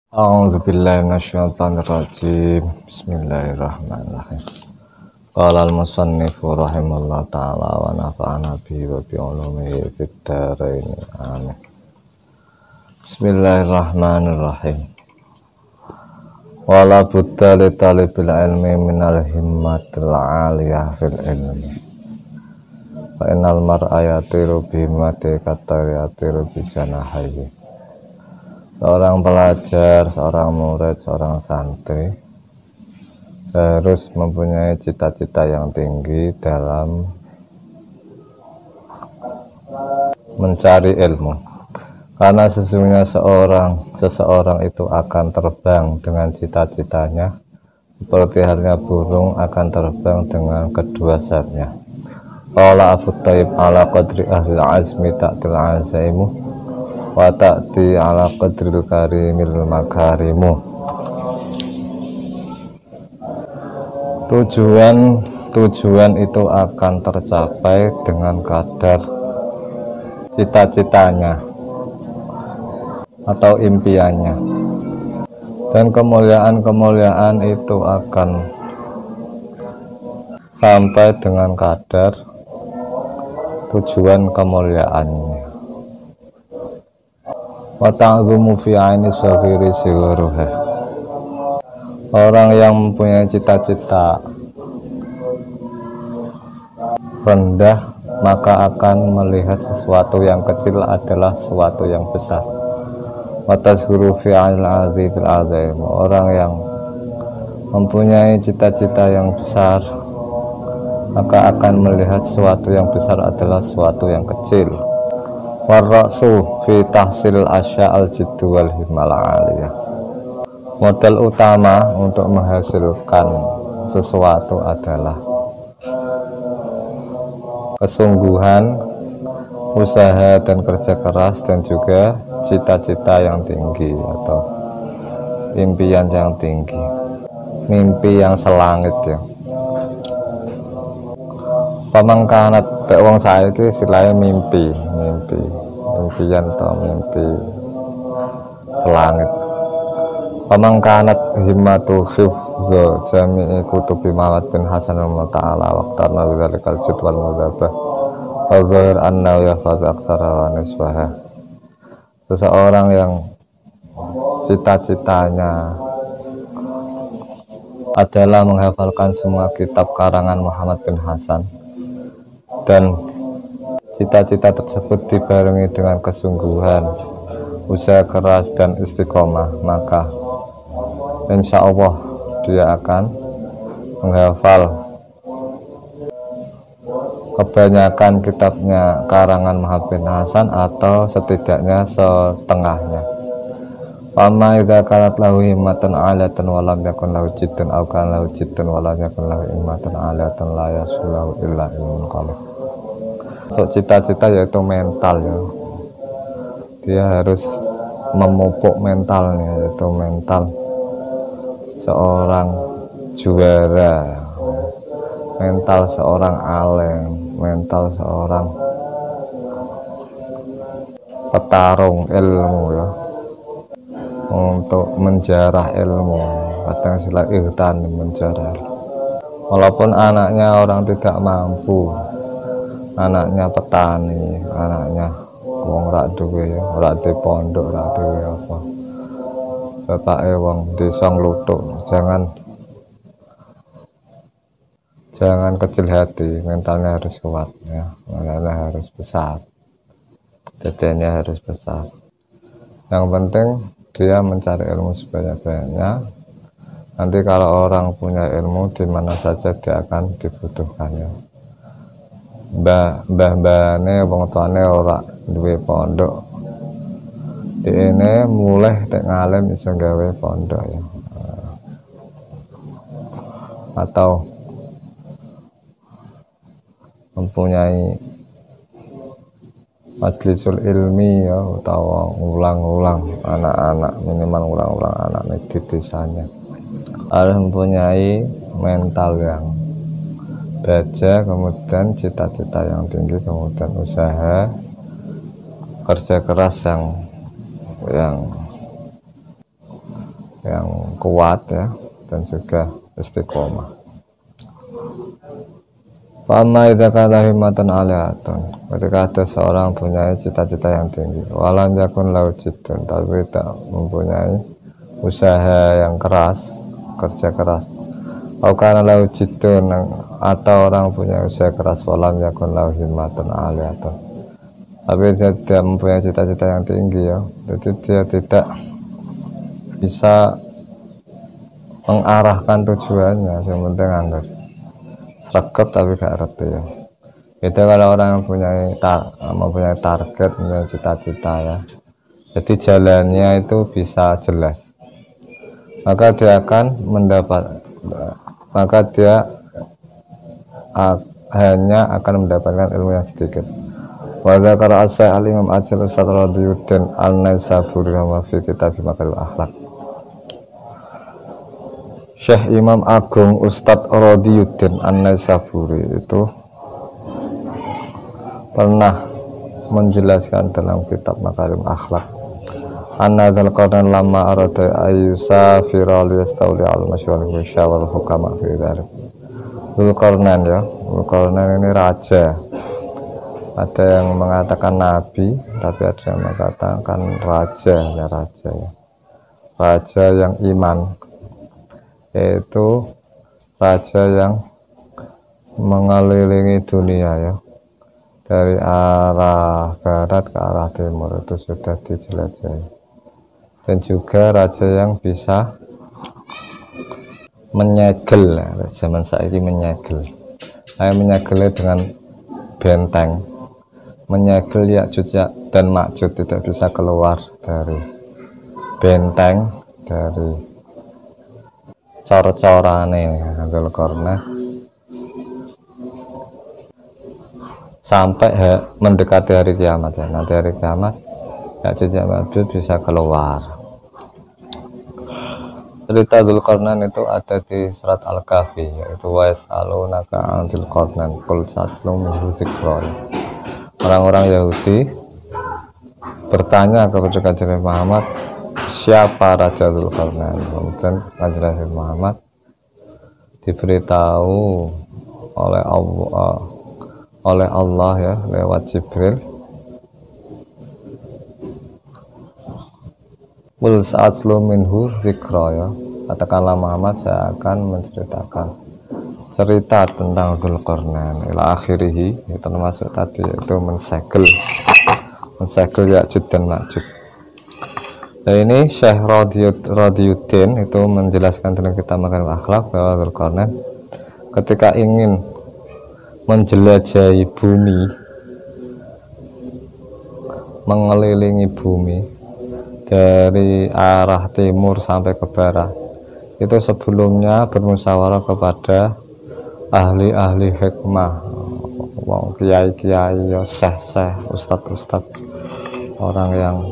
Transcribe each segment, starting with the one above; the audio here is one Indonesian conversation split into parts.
A'udzubillahi minasyaitonirrajim. Bismillahirrahmanirrahim. Qala al-musannifu rahimallahu ta'ala wa nafa'ana bihi wa bi ulumihi fid dharain. Amin. Bismillahirrahmanirrahim. Wala budda li talibil ilmi minal himmatil 'aliyah fil ilmi. Fa innal mar'a yatiru bi himmati katayatiru bi janahihi. Seorang pelajar, seorang murid, seorang santri harus mempunyai cita-cita yang tinggi dalam mencari ilmu. Karena sesungguhnya seseorang itu akan terbang dengan cita-citanya, seperti halnya burung akan terbang dengan kedua sayapnya. Qala Abu Thayyib ala qadri ahli azmi ta'til azaimu wa ta'ti ala qadril karimil makarimu. Tujuan itu akan tercapai dengan kadar cita-citanya atau impiannya, dan kemuliaan itu akan sampai dengan kadar tujuan kemuliaannya. Wa ta'zumu fi 'aini saghiri sigharuha. Orang yang mempunyai cita-cita rendah maka akan melihat sesuatu yang kecil adalah sesuatu yang besar. Wa tazhuru fi 'ainil 'azimil 'azaim. Orang yang mempunyai cita-cita yang besar maka akan melihat sesuatu yang besar adalah sesuatu yang kecil. Warra'su fi tahsil asya'al jiddu wal himmal 'aliyah. Modal utama untuk menghasilkan sesuatu adalah kesungguhan, usaha dan kerja keras, dan juga cita-cita yang tinggi atau impian yang tinggi, mimpi yang selangit ya. Pamangkanat tek wong saiki istilahnya impian atau mimpi selangit. Pamangkanat himmatu hifdzu jami'i kutubi mawatin hasanul ta'ala waqtarna bidzalikal jadwal mudzabah wa zahir anna yahfaz aktsara wa nisbaha. Seseorang yang cita-citanya adalah menghafalkan semua kitab karangan Muhammad bin Hasan, dan cita-cita tersebut dibarengi dengan kesungguhan, usaha keras dan istiqomah, maka insya Allah dia akan menghafal kebanyakan kitabnya karangan Muhammad bin Hasan atau setidaknya setengahnya. Fama idza kanat lahu himmatan 'alatan wa lam yakun lahu jiddun aw kana lahu jiddun wa lam yakun lahu himmatan 'alatan la yasulahu illa ilmun qalil. So, cita-cita yaitu mental ya. Dia harus memupuk mentalnya, yaitu mental seorang juara, mental seorang alim, mental seorang petarung ilmu ya, untuk menjarah ilmu. Kadang istilah ihtan menjarah. Walaupun anaknya orang tidak mampu, anaknya petani, anaknya wong rak duwe ya, rak di pondok, rak duwe apa, bapake wong desa ngluthuk, jangan kecil hati, mentalnya harus kuat ya, mentalnya harus besar, dadanya harus besar. Yang penting dia mencari ilmu sebanyak-banyaknya. Nanti kalau orang punya ilmu, di mana saja dia akan dibutuhkannya. Mbah-mbahane wong tuane ora duwe pondok, ini mulai tek ngalim iso gawe pondok ya. Atau mempunyai majlisul ilmi ya, utawa ulang-ulang anak-anak, minimal ulang-ulang anak di desanya, harus mempunyai mental yang baja, kemudian cita-cita yang tinggi, kemudian usaha kerja keras yang yang kuat ya, dan juga istiqomah. Fama idza kana himmatan aliyatun, ketika ada seorang punya cita-cita yang tinggi, walam yakun lahu jiddun, tapi tak mempunyai usaha yang keras, kerja keras. Au kana lahu jiddun, atau orang punya usaha keras, walam yakun lahu himmatun aliyatun, tapi dia tidak mempunyai cita-cita yang tinggi ya, jadi dia tidak bisa mengarahkan tujuannya, yang penting anggar sregep tapi gak ngerti ya. Itu kalau orang yang mempunyai target, mempunyai cita-cita ya, jadi jalannya itu bisa jelas, maka dia akan hanya akan mendapatkan ilmu yang sedikit. Wa dzakara as-Syaikh al-Imam Ajil Ustaz Radiyuddin An-Naisaburi wa fi kitab Makarimul Akhlaq. Syekh Imam Agung Ustadz Radiyuddin An-Naisaburi itu pernah menjelaskan dalam kitab Makarim Akhlak, anna dzal qarnan lamma arada ayyusafira liyastawli al-masyhur wal hukama fi dzalik. Dzulqarnain ya, Dzulqarnain ini raja. Ada yang mengatakan nabi, tapi ada yang mengatakan raja ya, raja yang iman, yaitu raja yang mengelilingi dunia ya, dari arah barat ke arah timur itu sudah dijelajahi, dan juga raja yang bisa menyegel ya, zaman saiki menyegel dengan benteng, menyegel Ya'juj dan Ma'juj tidak bisa keluar dari benteng, dari cor-corane Dzulqarnain sampai mendekati hari kiamat ya. Nanti hari kiamat Ya'juj dan Ma'juj bisa keluar. Cerita Dzulqarnain itu ada di surat Al-Kahfi, yaitu wa yas'alunaka 'an Dzulqarnain qul satlu minhu dzikra. Orang-orang Yahudi bertanya kepada Kanjeng Muhammad, siapa Raja Dzulqarnain? Kemudian Kanjeng Muhammad diberitahu oleh Allah ya, lewat Jibril, Qul sa'atlu minhu dzikra ya, katakanlah Muhammad, saya akan menceritakan cerita tentang Dzulqarnain ila akhirih, termasuk tadi itu mensegel Ya'juj dan Ma'juj. Nah ini Syekh Radiyuddin itu menjelaskan dalam kitab Makarim Akhlaq bahwa Dzulqarnain ketika ingin menjelajahi bumi, mengelilingi bumi dari arah timur sampai ke barat, itu sebelumnya bermusyawarah kepada ahli-ahli hikmah, kiai-kiai, syekh-syekh, ustadz-ustadz, orang yang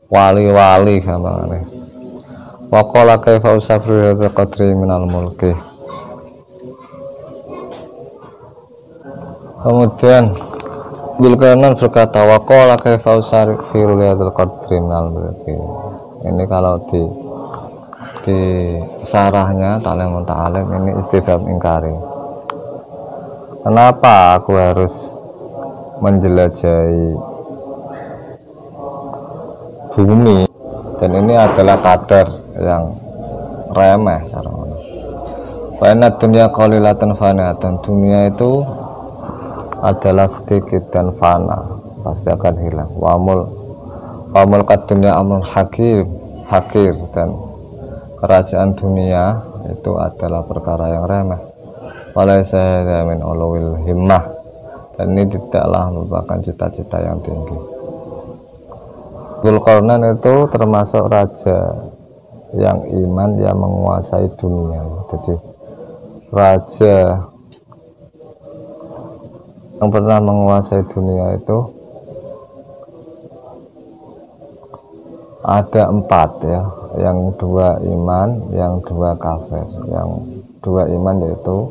wali-wali gampangane. Wa qala kaifa usafru hadza qadri minal mulki. Kemudian Dzulqarnain berkata, wa qala kaifa usafru hadza qadri minal mulki. Ini kalau di sarahnya Ta'lim Muta'alim ini istifham ingkari. Kenapa aku harus menjelajahi bumi, dan ini adalah kadar yang remeh sarana. Wa inna dunya qalilatan fanatun, dunia itu adalah sedikit dan fana, pasti akan hilang. Wa mulkat dunya amrun hakir, dan kerajaan dunia itu adalah perkara yang remeh. Walaysa min ulul himmah, dan ini tidaklah merupakan cita-cita yang tinggi. Dzulqarnain itu termasuk raja yang iman, yang menguasai dunia. Jadi raja yang pernah menguasai dunia itu ada 4 ya, yang 2 iman, yang 2 kafir. Yang 2 iman yaitu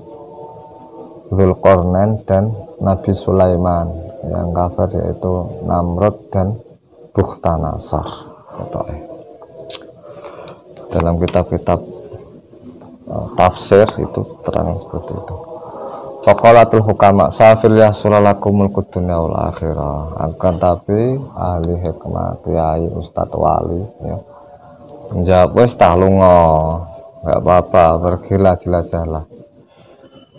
Dzulqarnain dan Nabi Sulaiman, yang kafir yaitu Namrud dan Bukhtanasar. dalam kitab-kitab tafsir itu terang seperti itu. Faqalatul hukama safil yasulalakumul kudunya wal akhirah. Akan tapi ahli hikmah kiai ustadz wali ya menjawab wis tah lunga, enggak apa-apa, pergilah jelajahlah,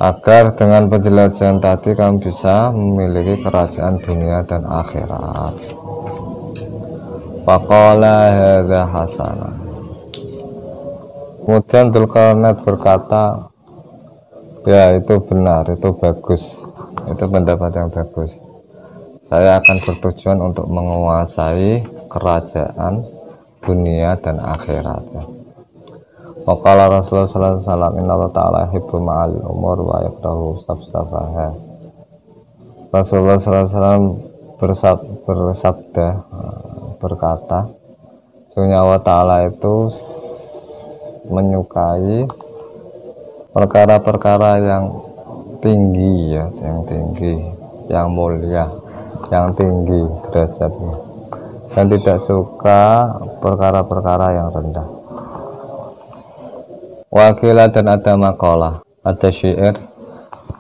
agar dengan penjelajahan tadi kamu bisa memiliki kerajaan dunia dan akhirat. Faqala hadza hasanah. Kemudian Dzulqarnain berkata, ya itu benar, itu bagus, itu pendapat yang bagus. Saya akan bertujuan untuk menguasai kerajaan dunia dan akhirat. Waqala Rasulullah sallallahu alaihi wasallam, inna ta'ala hibbu ma'al umur wa yakrahu safsafaha. Rasulullah sallallahu alaihi wasallam bersabda, berkata, sesungguhnya Allah Ta'ala itu menyukai perkara-perkara yang tinggi ya, yang tinggi, yang mulia, yang tinggi derajatnya, dan tidak suka perkara-perkara yang rendah. Wakilah dan ada makalah, ada syair,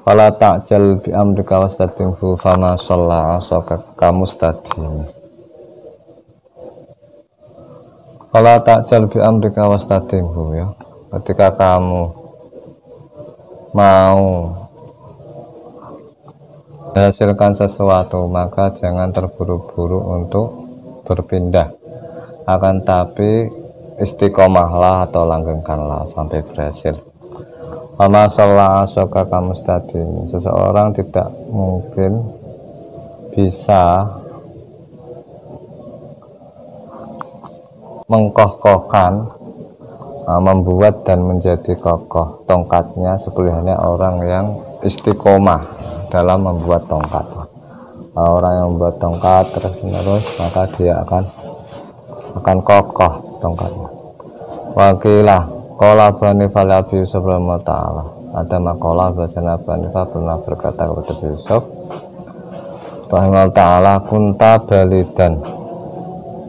fala ta'jal bi amrika wastadimhu fama shalla asaka kamustadimi. Fala ta'jal bi amrika wastadimhu ya, ketika kamu mau menghasilkan sesuatu maka jangan terburu-buru untuk berpindah, akan tapi istiqomahlah atau langgengkanlah sampai berhasil. Fama shalla asaka kamustadimi. Seseorang tidak mungkin bisa mengkokohkan, membuat dan menjadi kokoh tongkatnya sepenuhnya orang yang istiqomah dalam membuat tongkat. Orang yang membuat tongkat terus-menerus maka dia akan kokoh tongkatnya. Wakilah qala Bani Falabi Yusuf ta'ala. Ada makalah bahasanya Bani Falabi pernah berkata kepada Yusuf rahimahullah ta'ala, kunta balidan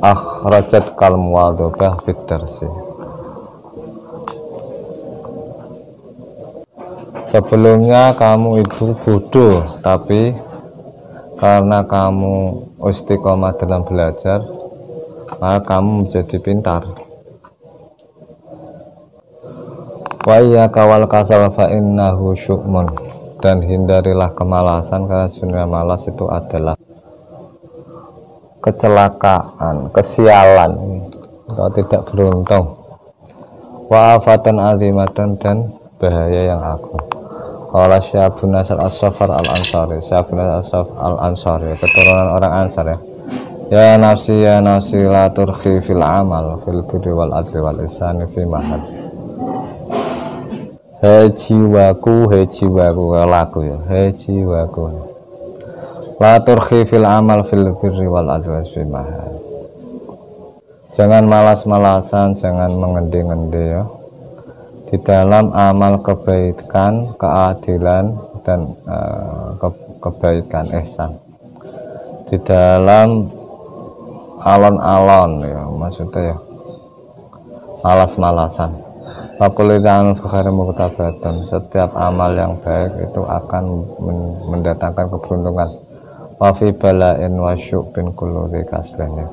akhrajat kal muwadhabah bidarsi. Sebelumnya kamu itu bodoh, tapi karena kamu istiqomah dalam belajar maka kamu menjadi pintar. Wa iyyaka wal kasal fa innahu syu'mun. Dan hindarilah kemalasan karena sesungguhnya malas itu adalah kecelakaan, kesialan atau tidak beruntung. Wa afatan azimatan, dan bahaya yang agung. Qala Syabun Nasr As-Safar Al-Ansari, Syabun Nasr Al-Ansari, keturunan orang Ansar ya. Ya nafsi la turkhi fil amal fil birri wal adli wal ihsani fi mahal. Hei jiwaku laku ya, hei jiwaku la turkhi fil amal fil birri wal adli fi mahal. Jangan malas-malasan, jangan mengendi-ngendi ya di dalam amal kebaikan, keadilan dan kebaikan ihsan, di dalam alon-alon ya, maksudnya ya malas-malasan. Fakulidan fakhari muktabatan, setiap amal yang baik itu akan mendatangkan keberuntungan. Wa fi bala'in wa syu'bin kullu dzikaslan.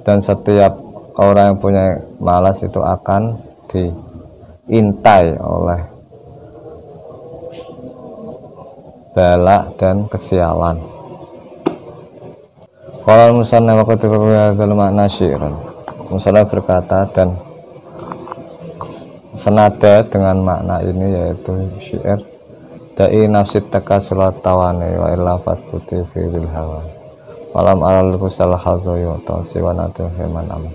Dan setiap orang yang punya malas itu akan diintai oleh bala dan kesialan. Kalau misalnya waktu itu dalam makna syi'ran, misalnya berkata dan senada dengan makna ini yaitu syair, da'i nafsit takasulat tawani wa illa fatbuti fi'il hawa malam alal kusal hadzoyo tawsiwanatu heman aman.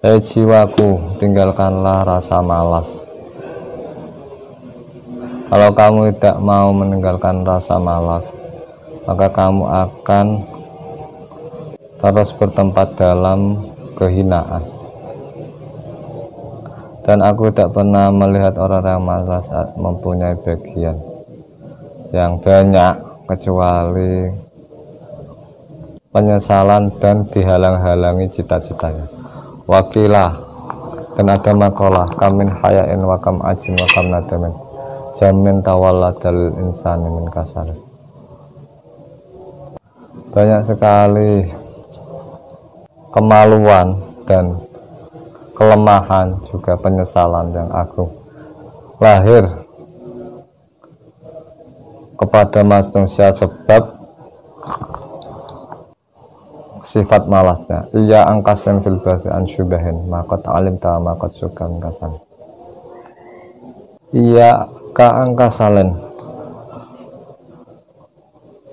Hei jiwaku, tinggalkanlah rasa malas. Kalau kamu tidak mau meninggalkan rasa malas, maka kamu akan terus bertempat dalam kehinaan. Dan aku tidak pernah melihat orang yang malas mempunyai bagian yang banyak kecuali penyesalan dan dihalang-halangi cita-citanya. Wakilah, dan ada makalah kamin hayain wa kam ajin wa kam nadamin jamin tawalladal insani min kasal. Banyak sekali kemaluan dan kelemahan juga penyesalan yang agung lahir kepada manusia sebab sifat malasnya. Iya angkasin fil basi an syubahin makot alim ta makot sukan kasan. Iya ka angkasalen,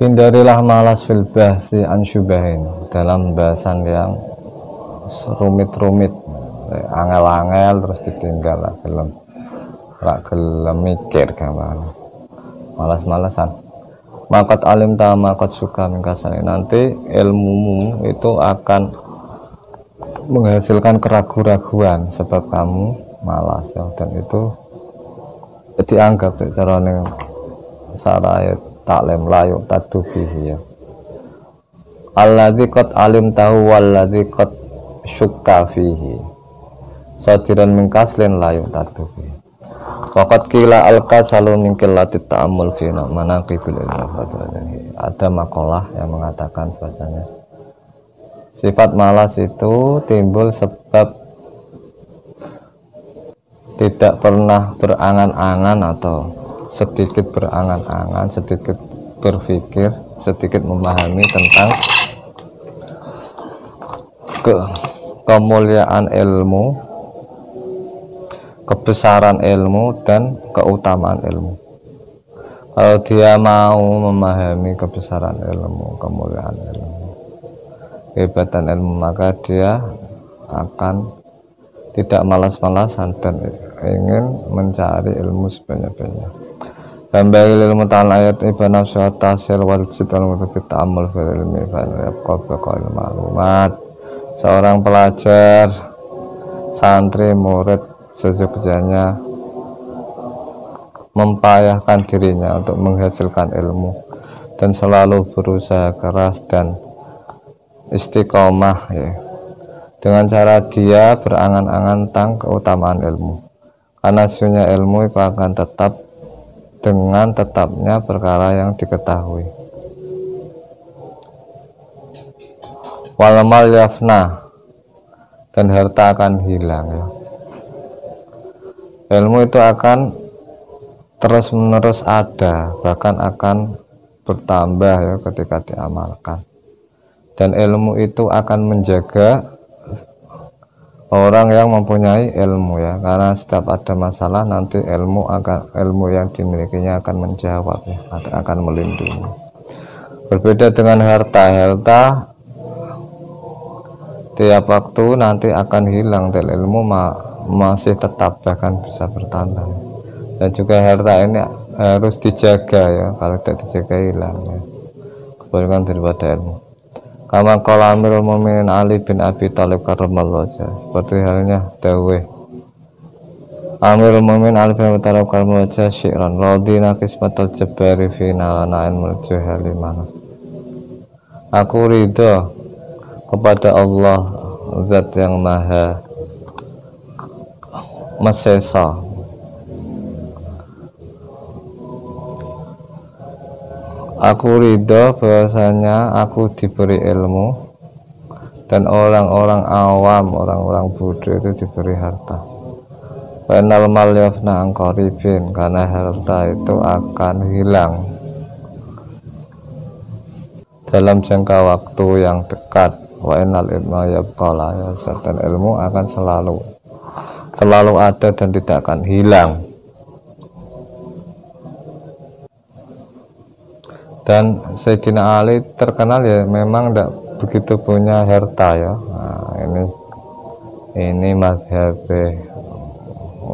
hindarilah malas fil basi an syubahin, dalam bahasan yang rumit-rumit, angel-angel terus ditinggal lah gelem mikir gampang, malas-malasan. Makot alim ta makot suka mingkasani, nanti ilmumu itu akan menghasilkan keraguan-raguan sebab kamu malas ya, dan itu dianggap cara ning saraya taklim layu tadubihi ya. Alladzi qad alim tahu walladzi qad syukka fihi sadiran min kaslin layu tadubihi. Waqat kila al-kasalu min qillati ta'ammul fi manaqibil ilmi. Ada makalah yang mengatakan bahasanya sifat malas itu timbul sebab tidak pernah berangan-angan atau sedikit berangan-angan, sedikit berpikir, sedikit memahami tentang kemuliaan ilmu, kebesaran ilmu dan keutamaan ilmu. Kalau dia mau memahami kebesaran ilmu, kemuliaan ilmu, kehebatan ilmu, maka dia akan tidak malas-malasan dan ingin mencari ilmu sebanyak-banyak. Bambal ilmu ta'ala ayat iba nafsu tasir wal jidal mutafit ta'amul fil ilmi fa'il yabqal maklumat. Seorang pelajar, santri, murid sejogjanya mempayahkan dirinya untuk menghasilkan ilmu dan selalu berusaha keras dan istiqomah ya, dengan cara dia berangan-angan tentang keutamaan ilmu, karena sesungguhnya ilmu itu akan tetap dengan tetapnya perkara yang diketahui. Walamal yafna, dan harta akan hilang ya. Ilmu itu akan terus menerus ada, bahkan akan bertambah ya ketika diamalkan, dan ilmu itu akan menjaga orang yang mempunyai ilmu ya, karena setiap ada masalah nanti ilmu yang dimilikinya akan menjawab ya, akan melindungi. Berbeda dengan harta tiap waktu nanti akan hilang, dan ilmu masih tetap bahkan bisa bertambah. Dan juga harta ini harus dijaga ya, kalau tidak dijaga hilang ya, kebalikan daripada ilmu. Kama qala Amirul Mukminin Ali bin Abi Thalib karramallahu wajhahu, seperti halnya dawuh Amirul Mukminin Ali bin Abi Thalib karramallahu wajhahu, syi'ran radina qismatul jabbari fi nalanain muljuhali mana. Aku ridho kepada Allah, zat yang maha mesesa, aku ridho bahwasanya aku diberi ilmu dan orang-orang awam, orang-orang bodoh itu diberi harta. Penal mal yafna angkoribin, karena harta itu akan hilang dalam jangka waktu yang dekat. Wa innal ilma yabqala, dan ilmu akan selalu ada dan tidak akan hilang. Dan Sayyidina Ali terkenal ya memang tidak begitu punya harta ya. Nah, ini mazhab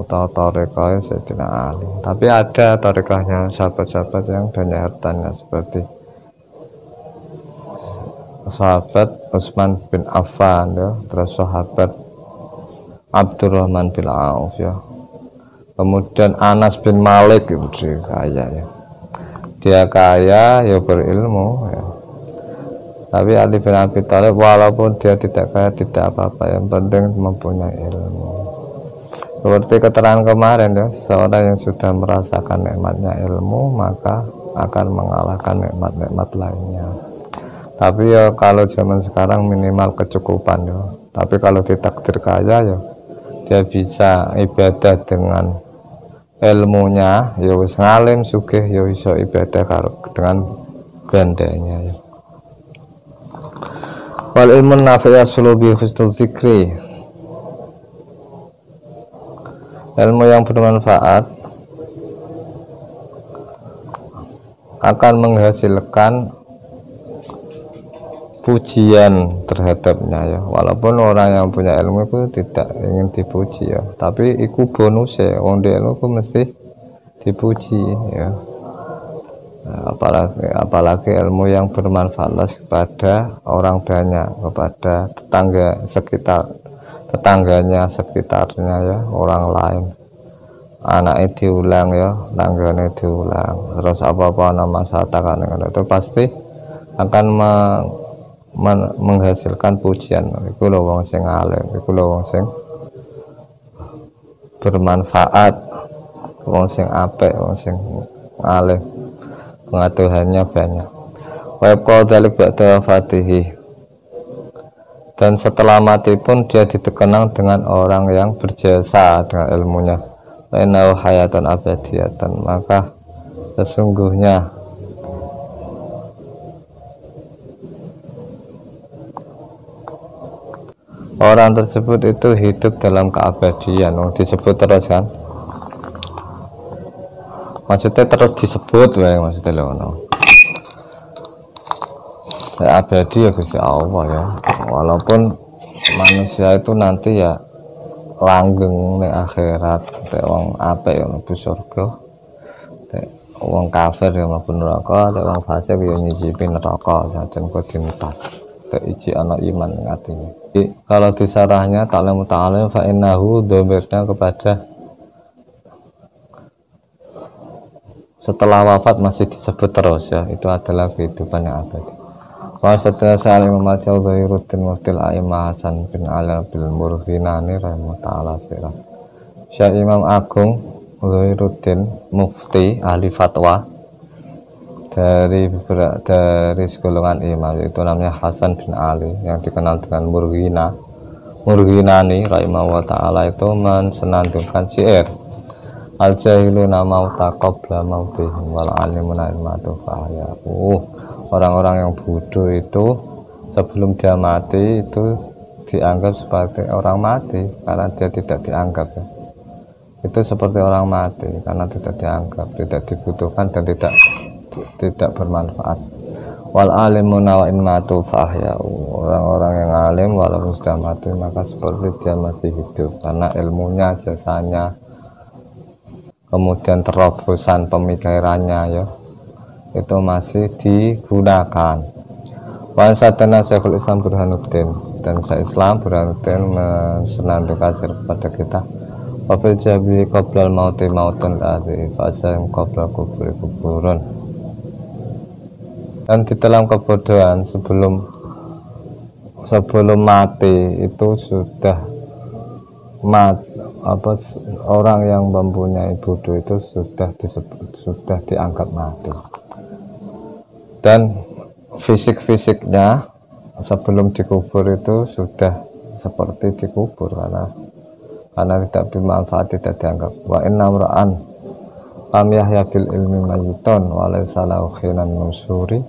atau tarekah Sayyidina Ali. Tapi ada tarekahnya sahabat-sahabat yang banyak hartanya, seperti sahabat Utsman bin Affan ya, terus sahabat Abdurrahman bin Auf ya, kemudian Anas bin Malik itu kaya ya. Dia kaya ya berilmu ya. Tapi Ali bin Abi Thalib walaupun dia tidak kaya tidak apa-apa, yang penting mempunyai ilmu. Seperti keterangan kemarin ya, seorang yang sudah merasakan nikmatnya ilmu maka akan mengalahkan nikmat-nikmat lainnya. Tapi ya kalau zaman sekarang minimal kecukupan ya. Tapi kalau ditakdir kaya ya dia bisa ibadah dengan ilmunya, ya wis ngalim sugih ya iso ibadah dengan gandanya ya. Wal ilmun nafi' yasulu bi husnul zikri. Ilmu yang bermanfaat akan menghasilkan pujian terhadapnya ya. Walaupun orang yang punya ilmu itu tidak ingin dipuji ya, tapi iku bonus ya, wong ilmu itu mesti dipuji ya. Apalagi ilmu yang bermanfaat kepada orang banyak, kepada tetangganya, sekitarnya ya, orang lain. Anaknya diulang ya, tangganya diulang, terus apa-apa nama satakan itu pasti akan menghasilkan pujian. Iku lho wong sing alim, iku lho wong sing bermanfaat, wong sing apik, wong sing alim, pengetahuannya banyak. Wa yabqa dzalik ba'da wafatihi, dan setelah mati pun dia dikenang dengan orang yang berjasa dengan ilmunya. Wa innahu hayatan abadiyatan, maka sesungguhnya orang tersebut itu hidup dalam keabadian. Disebut terus kan, maksudnya terus disebut maksudnya loh. Ya, abadi ya Gusti Allah ya. Walaupun manusia itu nanti ya langgeng ning akhirat, nek wong apik ya mlebu surga, nek wong kafir ya mlebu neraka, nek wong fasik ya nyicipi neraka sajen kok dintas. Nek iki ana iman ning atine. Kalau disarahnya ta'lamu ta'alim fa innahu dhamirnya kepada setelah wafat masih disebut terus ya, itu adalah kehidupan yang abadi. Wa setelah salim membaca Dhairuddin Muftil A'imah Hasan bin Ali bil Murghinani rahimahullah ta'ala sirah. Syekh Imam Agung Dhairuddin Mufti ahli fatwa dari segolongan imam, itu namanya Hasan bin Ali yang dikenal dengan Murghinani rahimahullah ta'ala, itu mensenandungkan syair al jahiluna mauta qabla mautihim wal alimuna ilmatu fahya. Orang-orang yang bodoh itu sebelum dia mati itu dianggap sebagai orang mati karena dia tidak dianggap ya. Itu seperti orang mati karena tidak dianggap, tidak dibutuhkan dan tidak bermanfaat. Wal alimuna wa ilmatu fahya. Orang-orang yang alim walaupun sudah mati maka seperti dia masih hidup karena ilmunya, jasanya, kemudian terobosan pemikirannya ya, itu masih digunakan. Wa satana Syekhul Islam Burhanuddin, dan Syekh Islam Burhanuddin mensenandungkan kepada kita wa fil jabi qabla al-mauti mautun ladzi fa'sam qabla kuburi kuburun. Dan di dalam kebodohan sebelum mati itu sudah orang yang mempunyai bodoh itu sudah dianggap mati. Dan fisik-fisiknya sebelum dikubur itu sudah seperti dikubur karena tidak bermanfaat, tidak dianggap. Wa inna ra'an lam yahya bil ilmi mayyitun wa laysa lahu khinan nusuri.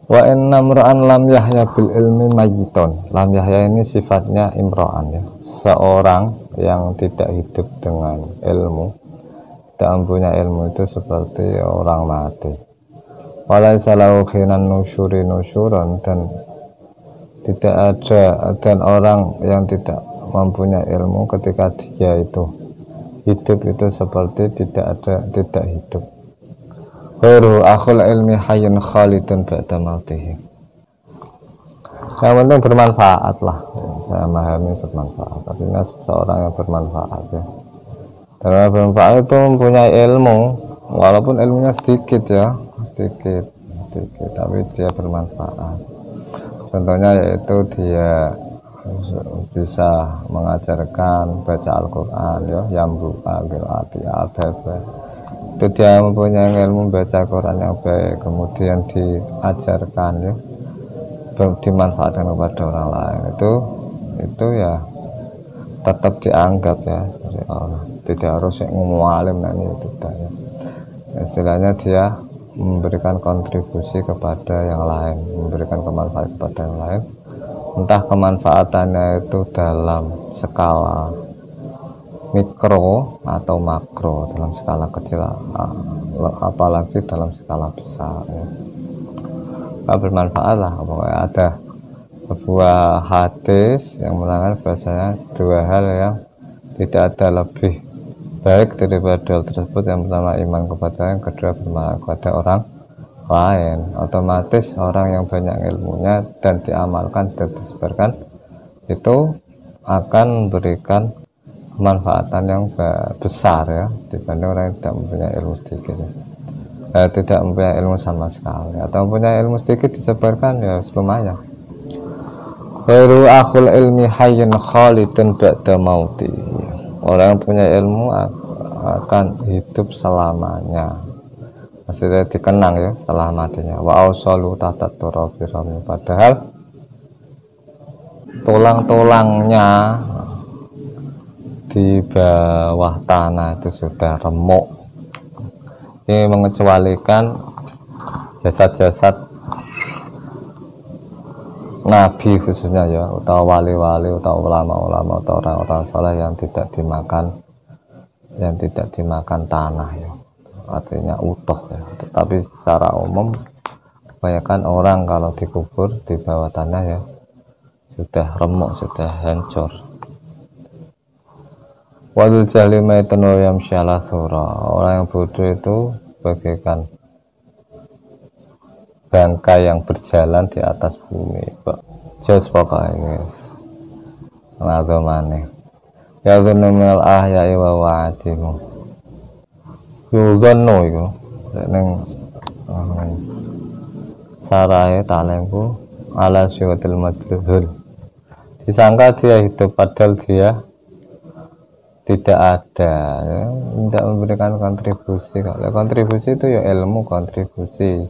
Wa inna ra'an lam yahya bil ilmi mayyitun. Lam yahya ini sifatnya imra'an ya, seorang yang tidak hidup dengan ilmu, tidak mempunyai ilmu itu seperti orang mati. Walaysa lahu khinan nusyuran, dan tidak ada, dan orang yang tidak mempunyai ilmu ketika dia itu hidup itu seperti tidak hidup. Ghairu akhul ilmi hayyun khalidun ba'da mautihi. Yang penting bermanfaat lah, saya memahami bermanfaat, artinya seseorang yang bermanfaat ya. Dan bermanfaat itu mempunyai ilmu, walaupun ilmunya sedikit ya, sedikit, tapi dia bermanfaat. Contohnya yaitu dia bisa mengajarkan baca Al-Quran, ya, yambuka qiraati al-baba. Itu dia mempunyai ilmu baca Quran yang baik, kemudian diajarkan, ya, dimanfaatkan kepada orang lain. Itu ya tetap dianggap, ya, tidak harus ngomong alim nanti itu ya. Istilahnya dia memberikan kontribusi kepada yang lain, memberikan kemanfaatan kepada yang lain, entah kemanfaatannya itu dalam skala mikro atau makro, dalam skala kecil apalagi dalam skala besar, ya. Bermanfaat lah. Pokoknya ada sebuah hadis yang menerangkan bahasanya dua hal yang tidak ada lebih baik daripada hal tersebut. Yang pertama iman kepada, yang kedua bermanfaat kepada orang lain. Otomatis orang yang banyak ilmunya dan diamalkan dan disebarkan itu akan memberikan kemanfaatan yang besar, ya, dibanding orang yang tidak mempunyai ilmu sedikit, ya. Tidak mempunyai ilmu sama sekali atau mempunyai ilmu sedikit disebarkan, ya lumayan. Khairu akhul ilmi hayyun khalidun ba'da mauti. Orang yang punya ilmu akan hidup selamanya, maksudnya dikenang, ya, setelah matinya. Wa ausalu tahta turabi rami, padahal tulang-tulangnya di bawah tanah itu sudah remuk. Ini mengecualikan jasad-jasad nabi khususnya, ya, atau wali-wali atau ulama-ulama atau orang-orang soleh yang tidak dimakan tanah, ya, artinya utuh, ya. Tetapi secara umum kebanyakan orang kalau dikubur di bawah tanah, ya, sudah remuk, sudah hancur. Wadul jahli maitun wa yamshi ala thura. Orang yang bodoh itu bagaikan bangkai yang berjalan di atas bumi. Jos pokoknya nado maneh. Ya dzunul ahya'i wa wa'adimu. Yudhannu iku ning sarahe talengku ala syawatil majluhul. Disangka dia hidup padahal dia tidak ada, ya, tidak memberikan kontribusi. Kalau kontribusi itu, ya, ilmu kontribusi,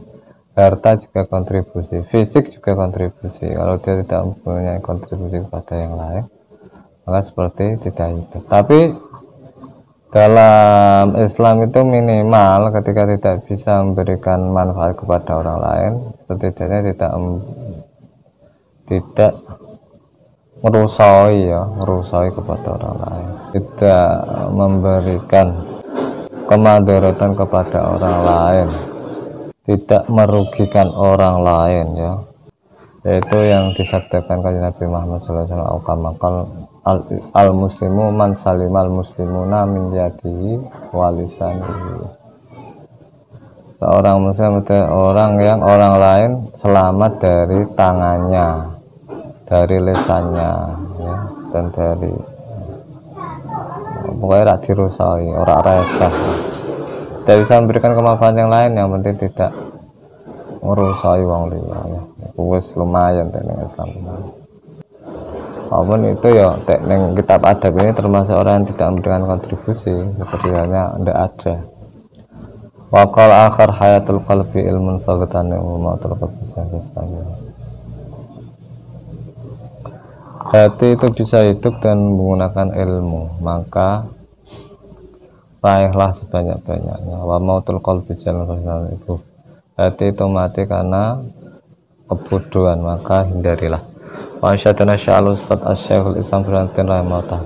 harta juga kontribusi, fisik juga kontribusi. Kalau dia tidak mempunyai kontribusi kepada yang lain, maka seperti tidak hidup. Tapi dalam Islam itu minimal ketika tidak bisa memberikan manfaat kepada orang lain, setidaknya tidak merusai kepada orang lain, tidak memberikan kemadaratan kepada orang lain, tidak merugikan orang lain, ya, yaitu yang disabdakan oleh Nabi Muhammad SAW, al muslimu man salimal muslimuna min yadihi wa lisanihi. Seorang muslim itu orang yang orang lain selamat dari tangannya, dari lisannya, ya, dan dari pokoknya rak dirusai, orang resah. Tidak bisa memberikan kemanfaatan yang lain, yang penting tidak merusai wong liya, ya. Wis lumayan teknik Islam. Walaupun itu, ya, teknik kitab adab ini termasuk orang yang tidak memberikan kontribusi, seperti halnya tidak ada. Wa qala akhar hayatul qalbi ilmun faghtani wa mautul qalbi sahih. Hati itu bisa hidup dan menggunakan ilmu, maka raihlah sebanyak-banyaknya. Wa mautul qalbi jalan itu. Hati itu mati karena kebodohan, maka hindarilah. Wa syadana sya'al Ustaz Asy-Syekhul Islam Burhanuddin rahimahullah.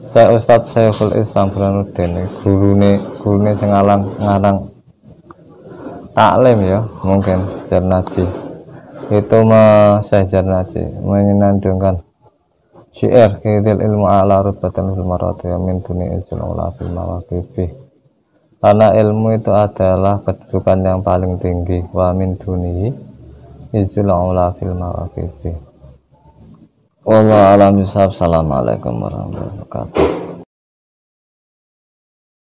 Saya Ustaz Syekhul Islam Burhanuddin, gurune sing ngarang taklim, ya, mungkin Jarnaji. Itu Syekh Jarnaji menyenandungkan syair kidil ilmu ala rubatan fil marati min duni izul ula fil mawaqifih. Karena ilmu itu adalah kedudukan yang paling tinggi, wa min duni izul ula fil mawaqifih. Wallahu a'lam bishawab. Assalamualaikum warahmatullahi wabarakatuh.